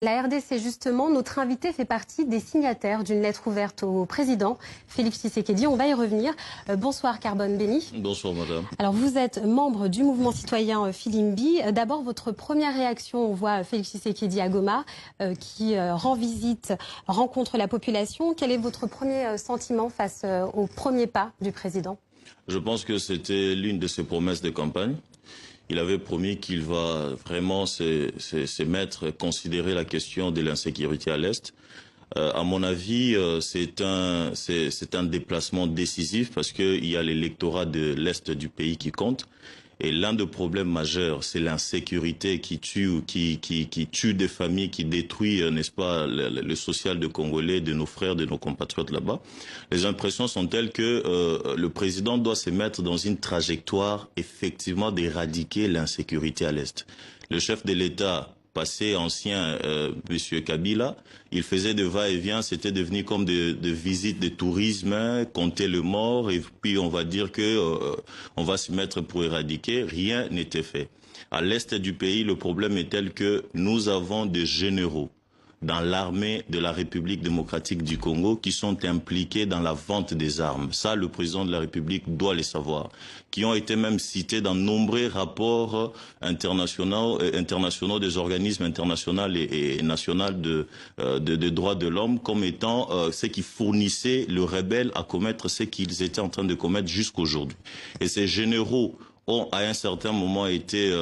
La RDC, justement, notre invité fait partie des signataires d'une lettre ouverte au président Félix Tshisekedi. On va y revenir. Bonsoir Carbone Béni. Bonsoir madame. Alors vous êtes membre du mouvement citoyen Filimbi. D'abord, votre première réaction, on voit Félix Tshisekedi à Goma qui rend visite, rencontre la population. Quel est votre premier sentiment face au premier pas du président? Je pense que c'était l'une de ses promesses de campagne. Il avait promis qu'il va vraiment se mettre, considérer la question de l'insécurité à l'Est. À mon avis, c'est un déplacement décisif parce qu'il y a l'électorat de l'Est du pays qui compte. Et l'un des problèmes majeurs, c'est l'insécurité qui tue des familles, qui détruit, n'est-ce pas, le social de Congolais, de nos frères, de nos compatriotes là-bas. Les impressions sont telles que le président doit se mettre dans une trajectoire, effectivement, d'éradiquer l'insécurité à l'Est. Le chef de l'État passé ancien, Monsieur Kabila, il faisait de va-et-vient, c'était devenu comme de visites de tourisme, hein, compter le mort, et puis on va dire que on va se mettre pour éradiquer. Rien n'était fait. À l'est du pays, le problème est tel que nous avons des généraux dans l'armée de la République démocratique du Congo qui sont impliqués dans la vente des armes. Ça, le président de la République doit les savoir. Qui ont été même cités dans de nombreux rapports internationaux des organismes internationaux et nationaux de droits de l'homme comme étant ceux qui fournissaient le rebelle à commettre ce qu'ils étaient en train de commettre jusqu'aujourd'hui. Et ces généraux ont à un certain moment été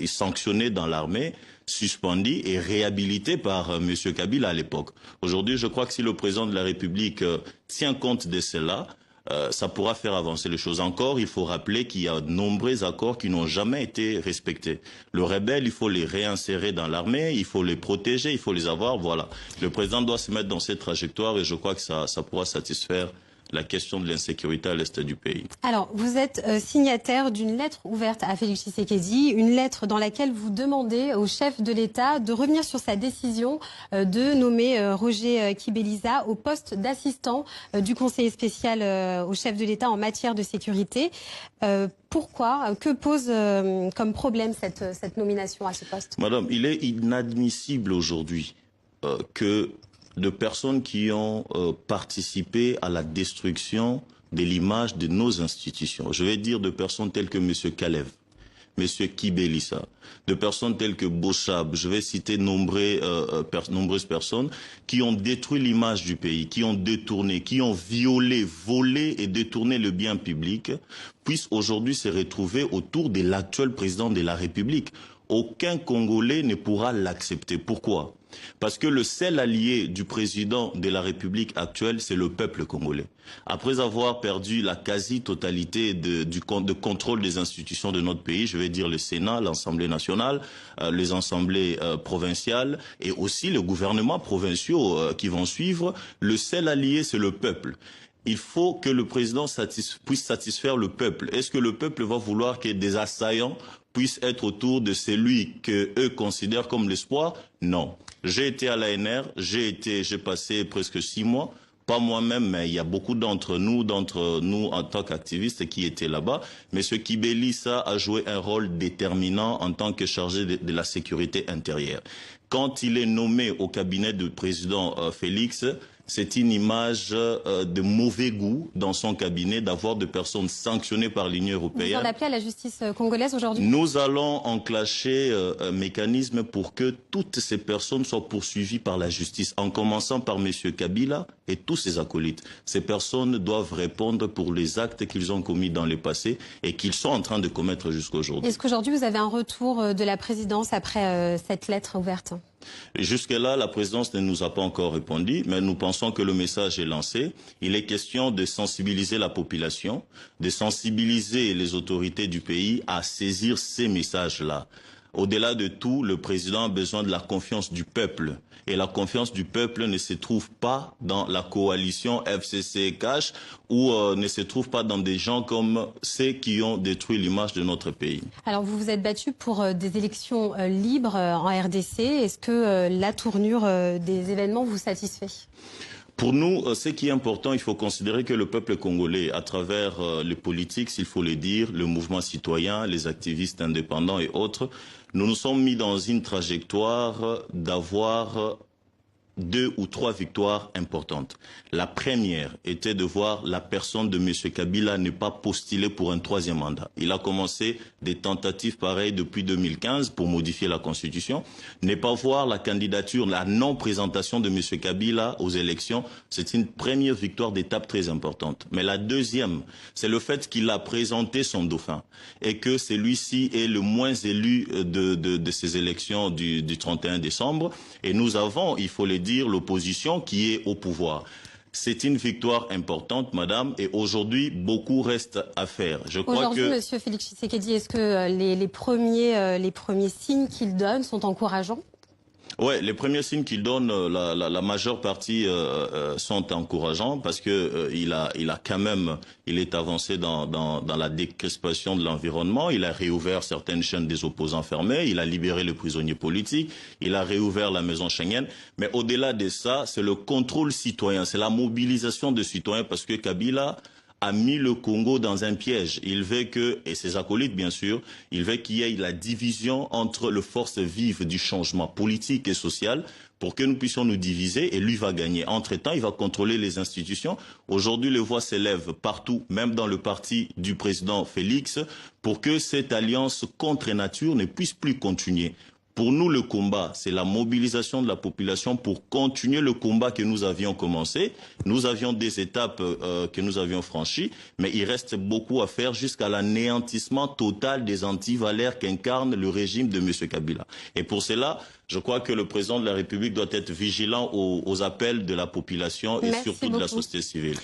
sanctionnés dans l'armée, suspendus et réhabilités par M. Kabila à l'époque. Aujourd'hui, je crois que si le président de la République tient compte de cela, ça pourra faire avancer les choses. Encore, il faut rappeler qu'il y a de nombreux accords qui n'ont jamais été respectés. Le rebelle, il faut les réinsérer dans l'armée, il faut les protéger, il faut les avoir, voilà. Le président doit se mettre dans cette trajectoire et je crois que ça pourra satisfaire la question de l'insécurité à l'est du pays. Alors, vous êtes signataire d'une lettre ouverte à Félix Tshisekedi, une lettre dans laquelle vous demandez au chef de l'État de revenir sur sa décision de nommer Roger Kibeliza au poste d'assistant du conseiller spécial au chef de l'État en matière de sécurité. Pourquoi? Que pose comme problème cette nomination à ce poste? Madame, il est inadmissible aujourd'hui que de personnes qui ont participé à la destruction de l'image de nos institutions. Je vais dire de personnes telles que M. Kalev, M. Kibeliza, de personnes telles que Bochab. Je vais citer nombreuses personnes qui ont détruit l'image du pays, qui ont détourné, qui ont violé, volé et détourné le bien public, puissent aujourd'hui se retrouver autour de l'actuel président de la République. Aucun Congolais ne pourra l'accepter. Pourquoi? Parce que le seul allié du président de la République actuelle, c'est le peuple congolais. Après avoir perdu la quasi-totalité de contrôle des institutions de notre pays, je vais dire le Sénat, l'Assemblée nationale, les assemblées provinciales et aussi les gouvernements provinciaux qui vont suivre, le seul allié, c'est le peuple. Il faut que le président puisse satisfaire le peuple. Est-ce que le peuple va vouloir que des assaillants puissent être autour de celui qu'eux considèrent comme l'espoir? Non. J'ai été à l'ANR, j'ai passé presque 6 mois, pas moi-même, mais il y a beaucoup d'entre nous en tant qu'activistes qui étaient là-bas. Mais ce Kibeliza a joué un rôle déterminant en tant que chargé de la sécurité intérieure. Quand il est nommé au cabinet du président Félix, c'est une image de mauvais goût dans son cabinet d'avoir des personnes sanctionnées par l'Union européenne. Vous en appelez à la justice congolaise aujourd'hui? Nous allons enclencher un mécanisme pour que toutes ces personnes soient poursuivies par la justice, en commençant par M. Kabila et tous ses acolytes. Ces personnes doivent répondre pour les actes qu'ils ont commis dans le passé et qu'ils sont en train de commettre jusqu'aujourd'hui. Est-ce qu'aujourd'hui vous avez un retour de la présidence après cette lettre ouverte? Jusque-là, la présidence ne nous a pas encore répondu, mais nous pensons que le message est lancé. Il est question de sensibiliser la population, de sensibiliser les autorités du pays à saisir ces messages-là. Au-delà de tout, le président a besoin de la confiance du peuple. Et la confiance du peuple ne se trouve pas dans la coalition FCC-CACH ou ne se trouve pas dans des gens comme ceux qui ont détruit l'image de notre pays. Alors vous vous êtes battu pour des élections libres en RDC. Est-ce que la tournure des événements vous satisfait? Pour nous, ce qui est important, il faut considérer que le peuple congolais, à travers les politiques, s'il faut le dire, le mouvement citoyen, les activistes indépendants et autres, nous nous sommes mis dans une trajectoire d'avoir 2 ou 3 victoires importantes. La première était de voir la personne de M. Kabila ne pas postuler pour un 3e mandat. Il a commencé des tentatives pareilles depuis 2015 pour modifier la Constitution. Ne pas voir la candidature, la non-présentation de M. Kabila aux élections, c'est une première victoire d'étape très importante. Mais la deuxième, c'est le fait qu'il a présenté son dauphin et que celui-ci est le moins élu de ces élections du 31 décembre. Et nous avons, il faut le dire, l'opposition qui est au pouvoir. C'est une victoire importante, madame, et aujourd'hui, beaucoup reste à faire. Aujourd'hui, monsieur Félix Tshisekedi, est-ce que les premiers signes qu'il donne sont encourageants? Oui, les premiers signes qu'il donne, la majeure partie sont encourageants parce que il est avancé dans la décrispation de l'environnement. Il a réouvert certaines chaînes des opposants fermées. Il a libéré les prisonniers politiques. Il a réouvert la maison Schengen. Mais au-delà de ça, c'est le contrôle citoyen, c'est la mobilisation de citoyens parce que Kabila a mis le Congo dans un piège. Il veut que, et ses acolytes bien sûr, il veut qu'il y ait la division entre les forces vives du changement politique et social pour que nous puissions nous diviser et lui va gagner. Entre-temps, il va contrôler les institutions. Aujourd'hui, les voix s'élèvent partout, même dans le parti du président Félix, pour que cette alliance contre nature ne puisse plus continuer. Pour nous, le combat, c'est la mobilisation de la population pour continuer le combat que nous avions commencé. Nous avions des étapes que nous avions franchies, mais il reste beaucoup à faire jusqu'à l'anéantissement total des antivaleurs qu'incarne le régime de M. Kabila. Et pour cela, je crois que le président de la République doit être vigilant aux appels de la population et surtout de la société civile.